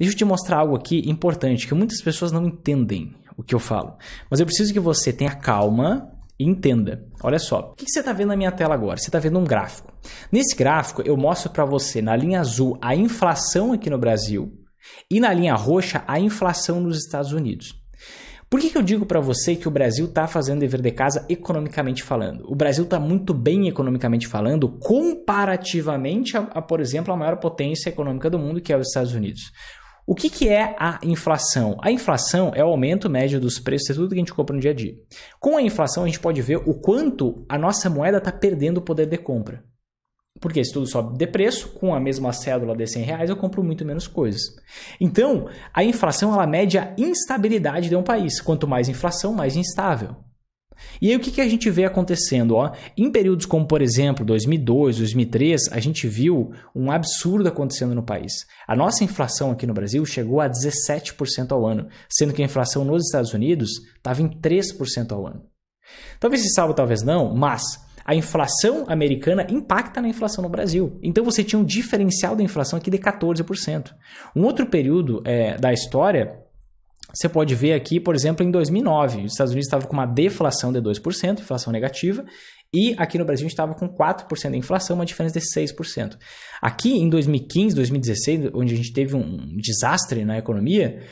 Deixa eu te mostrar algo aqui importante, que muitas pessoas não entendem o que eu falo. Mas eu preciso que você tenha calma e entenda. Olha só, o que você está vendo na minha tela agora? Você está vendo um gráfico. Nesse gráfico, eu mostro para você, na linha azul, a inflação aqui no Brasil e na linha roxa, a inflação nos Estados Unidos. Por que eu digo para você que o Brasil está fazendo dever de casa economicamente falando? O Brasil está muito bem economicamente falando comparativamente a, por exemplo, a maior potência econômica do mundo, que é os Estados Unidos. O que é a inflação? A inflação é o aumento médio dos preços de tudo que a gente compra no dia a dia. Com a inflação, a gente pode ver o quanto a nossa moeda está perdendo o poder de compra. Porque se tudo sobe de preço, com a mesma cédula de R$100, eu compro muito menos coisas. Então, a inflação ela mede a instabilidade de um país. Quanto mais inflação, mais instável. E aí o que a gente vê acontecendo? Em períodos como, por exemplo, 2002, 2003, a gente viu um absurdo acontecendo no país. A nossa inflação aqui no Brasil chegou a 17% ao ano, sendo que a inflação nos Estados Unidos estava em 3% ao ano. Talvez se salve, talvez não, mas a inflação americana impacta na inflação no Brasil. Então você tinha um diferencial da inflação aqui de 14%. Um outro período da história, você pode ver aqui, por exemplo, em 2009, os Estados Unidos estavam com uma deflação de 2%, inflação negativa, e aqui no Brasil a gente estava com 4% de inflação, uma diferença de 6%. Aqui em 2015, 2016, onde a gente teve um desastre na economia,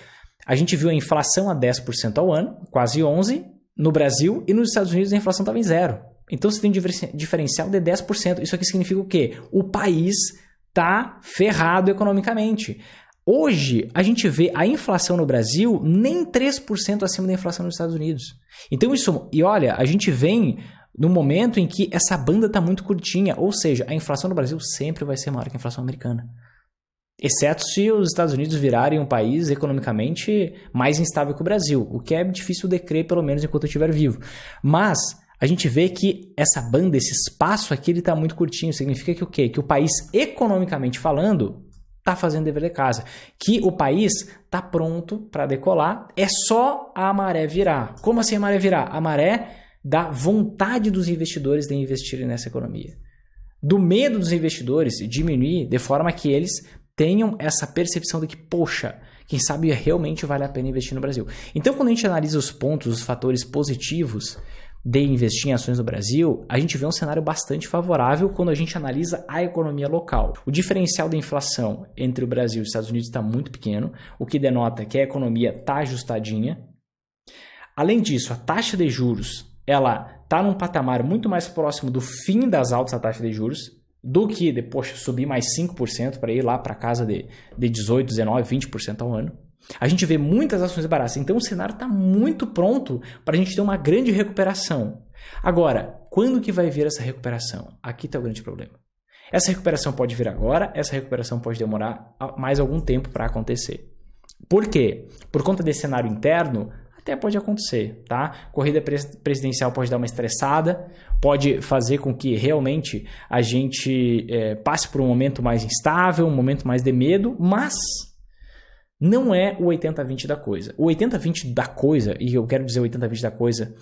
a gente viu a inflação a 10% ao ano, quase 11%, no Brasil, e nos Estados Unidos a inflação estava em 0%. Então você tem um diferencial de 10%. Isso aqui significa o quê? O país está ferrado economicamente. Hoje, a gente vê a inflação no Brasil nem 3% acima da inflação nos Estados Unidos. Então isso, e olha, a gente vem num momento em que essa banda está muito curtinha, ou seja, a inflação no Brasil sempre vai ser maior que a inflação americana. Exceto se os Estados Unidos virarem um país economicamente mais instável que o Brasil, o que é difícil de crer, pelo menos enquanto eu estiver vivo. Mas a gente vê que essa banda, esse espaço aqui, ele está muito curtinho. Significa que o quê? Que o país, economicamente falando, está fazendo dever de casa. Que o país está pronto para decolar. É só a maré virar. Como assim a maré virar? A maré da vontade dos investidores de investirem nessa economia. Do medo dos investidores diminuir de forma que eles tenham essa percepção de que, poxa, quem sabe realmente vale a pena investir no Brasil. Então, quando a gente analisa os pontos, os fatores positivos de investir em ações no Brasil, a gente vê um cenário bastante favorável quando a gente analisa a economia local. O diferencial da inflação entre o Brasil e os Estados Unidos está muito pequeno, o que denota que a economia está ajustadinha. Além disso, a taxa de juros ela está num patamar muito mais próximo do fim das altas da taxa de juros do que de, subir mais 5% para ir lá para casa de 18%, 19%, 20% ao ano. A gente vê muitas ações baratas, então o cenário está muito pronto para a gente ter uma grande recuperação. Agora, quando que vai vir essa recuperação? Aqui está o grande problema. Essa recuperação pode vir agora, essa recuperação pode demorar mais algum tempo para acontecer. Por quê? Por conta desse cenário interno, até pode acontecer, tá? Corrida presidencial pode dar uma estressada, pode fazer com que realmente a gente passe por um momento mais instável, um momento mais de medo, mas não é o 80-20 da coisa. O 80-20 da coisa, e eu quero dizer 80-20 da coisa,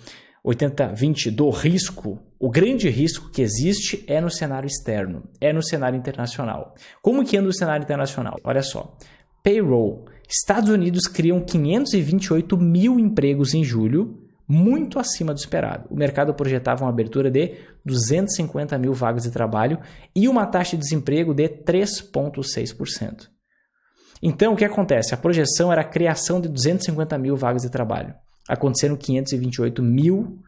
80-20 do risco, o grande risco que existe é no cenário externo, é no cenário internacional. Como que anda o cenário internacional? Olha só, payroll. Estados Unidos criam 528 mil empregos em julho, muito acima do esperado. O mercado projetava uma abertura de 250 mil vagas de trabalho e uma taxa de desemprego de 3,6%. Então, o que acontece? A projeção era a criação de 250 mil vagas de trabalho. Aconteceram 528 mil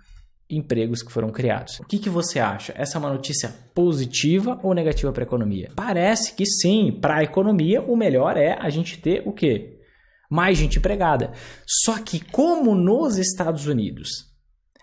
empregos que foram criados. O que você acha? Essa é uma notícia positiva ou negativa para a economia? Parece que sim. Para a economia, o melhor é a gente ter o quê? Mais gente empregada. Só que como nos Estados Unidos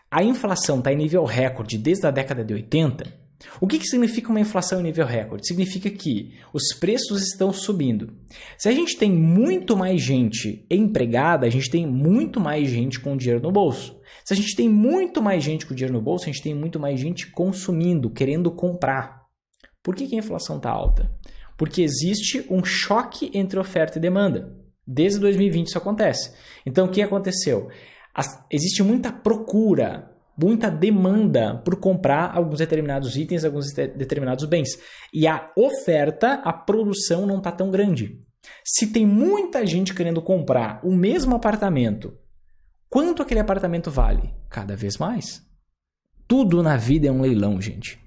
a inflação está em nível recorde desde a década de 80, o que significa uma inflação em nível recorde? Significa que os preços estão subindo. Se a gente tem muito mais gente empregada, a gente tem muito mais gente com dinheiro no bolso. Se a gente tem muito mais gente com dinheiro no bolso, a gente tem muito mais gente consumindo, querendo comprar. Por que a inflação está alta? Porque existe um choque entre oferta e demanda. Desde 2020 isso acontece. Então o que aconteceu? Existe muita procura, muita demanda por comprar alguns determinados itens, alguns determinados bens. E a oferta, a produção não está tão grande. Se tem muita gente querendo comprar o mesmo apartamento, quanto aquele apartamento vale? Cada vez mais. Tudo na vida é um leilão, gente.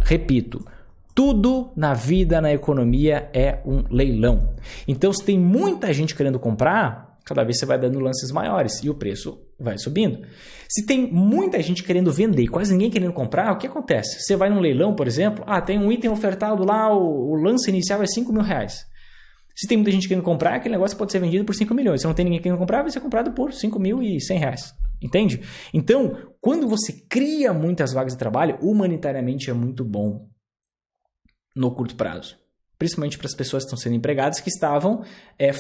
Repito, tudo na vida, na economia é um leilão. Então, se tem muita gente querendo comprar, cada vez você vai dando lances maiores e o preço vai subindo. Se tem muita gente querendo vender e quase ninguém querendo comprar, o que acontece? Você vai num leilão, por exemplo, tem um item ofertado lá, o lance inicial é R$5.000. Se tem muita gente querendo comprar, aquele negócio pode ser vendido por 5 milhões. Se não tem ninguém querendo comprar, vai ser comprado por R$5.100. Entende? Então, quando você cria muitas vagas de trabalho, humanitariamente é muito bom no curto prazo. Principalmente para as pessoas que estão sendo empregadas, que estavam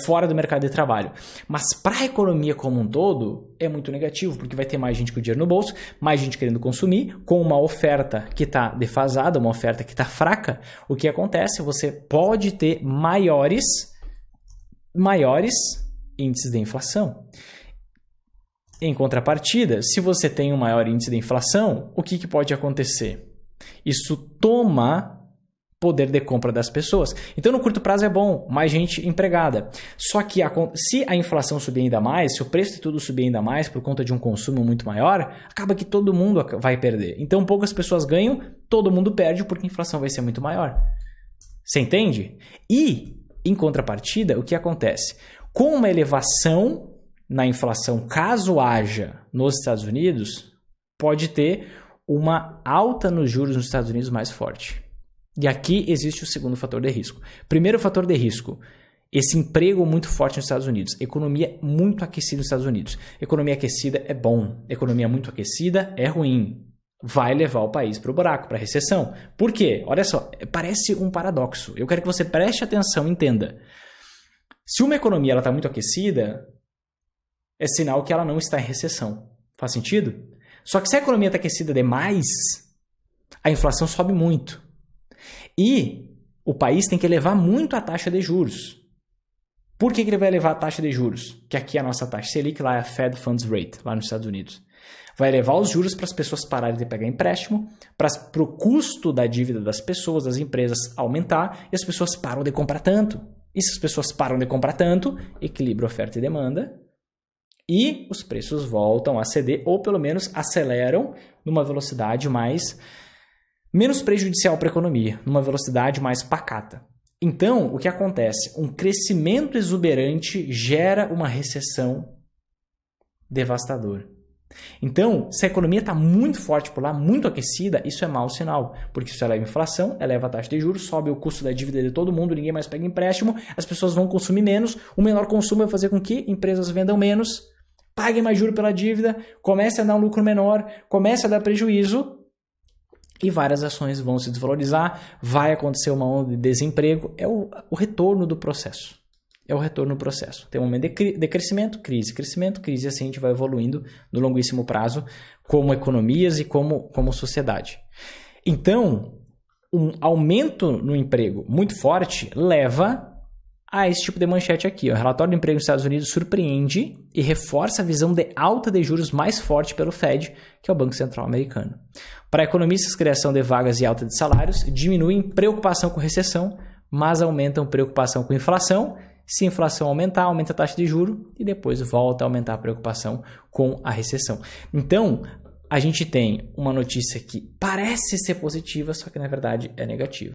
fora do mercado de trabalho. Mas para a economia como um todo, é muito negativo, porque vai ter mais gente com o dinheiro no bolso, mais gente querendo consumir, com uma oferta que está defasada, uma oferta que está fraca. O que acontece? Você pode ter maiores índices de inflação. Em contrapartida, se você tem um maior índice de inflação, o que pode acontecer? Isso toma poder de compra das pessoas. Então, no curto prazo é bom, mais gente empregada. Só que se a inflação subir ainda mais, se o preço de tudo subir ainda mais por conta de um consumo muito maior, acaba que todo mundo vai perder. Então, poucas pessoas ganham, todo mundo perde porque a inflação vai ser muito maior. Você entende? E, em contrapartida, o que acontece? Com uma elevação na inflação, caso haja nos Estados Unidos, pode ter uma alta nos juros nos Estados Unidos mais forte. E aqui existe o segundo fator de risco. Primeiro fator de risco, esse emprego muito forte nos Estados Unidos. Economia muito aquecida nos Estados Unidos. Economia aquecida é bom. Economia muito aquecida é ruim. Vai levar o país para o buraco, para a recessão. Por quê? Olha só, parece um paradoxo. Eu quero que você preste atenção e entenda. Se uma economia está muito aquecida, é sinal que ela não está em recessão. Faz sentido? Só que se a economia está aquecida demais, a inflação sobe muito. E o país tem que elevar muito a taxa de juros. Por que ele vai elevar a taxa de juros? Que aqui é a nossa taxa Selic, lá é a Fed Funds Rate, lá nos Estados Unidos. Vai elevar os juros para as pessoas pararem de pegar empréstimo, para o custo da dívida das pessoas, das empresas aumentar, e as pessoas param de comprar tanto. E se as pessoas param de comprar tanto, equilibra oferta e demanda, e os preços voltam a ceder, ou pelo menos aceleram numa velocidade menos prejudicial para a economia, numa velocidade mais pacata. Então, o que acontece? Um crescimento exuberante gera uma recessão devastadora. Então, se a economia está muito forte por lá, muito aquecida, isso é mau sinal, porque isso eleva a inflação, eleva a taxa de juros, sobe o custo da dívida de todo mundo, ninguém mais pega empréstimo, as pessoas vão consumir menos, o menor consumo vai fazer com que empresas vendam menos, paguem mais juros pela dívida, comece a dar um lucro menor, comece a dar prejuízo, e várias ações vão se desvalorizar, vai acontecer uma onda de desemprego, é o retorno do processo. É o retorno do processo. Tem um momento de crescimento, crise, e assim a gente vai evoluindo no longuíssimo prazo como economias e como sociedade. Então, um aumento no emprego muito forte leva a esse tipo de manchete aqui. O relatório do emprego nos Estados Unidos surpreende e reforça a visão de alta de juros mais forte pelo Fed, que é o Banco Central americano. Para economistas, criação de vagas e alta de salários diminuem preocupação com recessão, mas aumentam preocupação com inflação. Se a inflação aumentar, aumenta a taxa de juros e depois volta a aumentar a preocupação com a recessão. Então, a gente tem uma notícia que parece ser positiva, só que na verdade é negativa.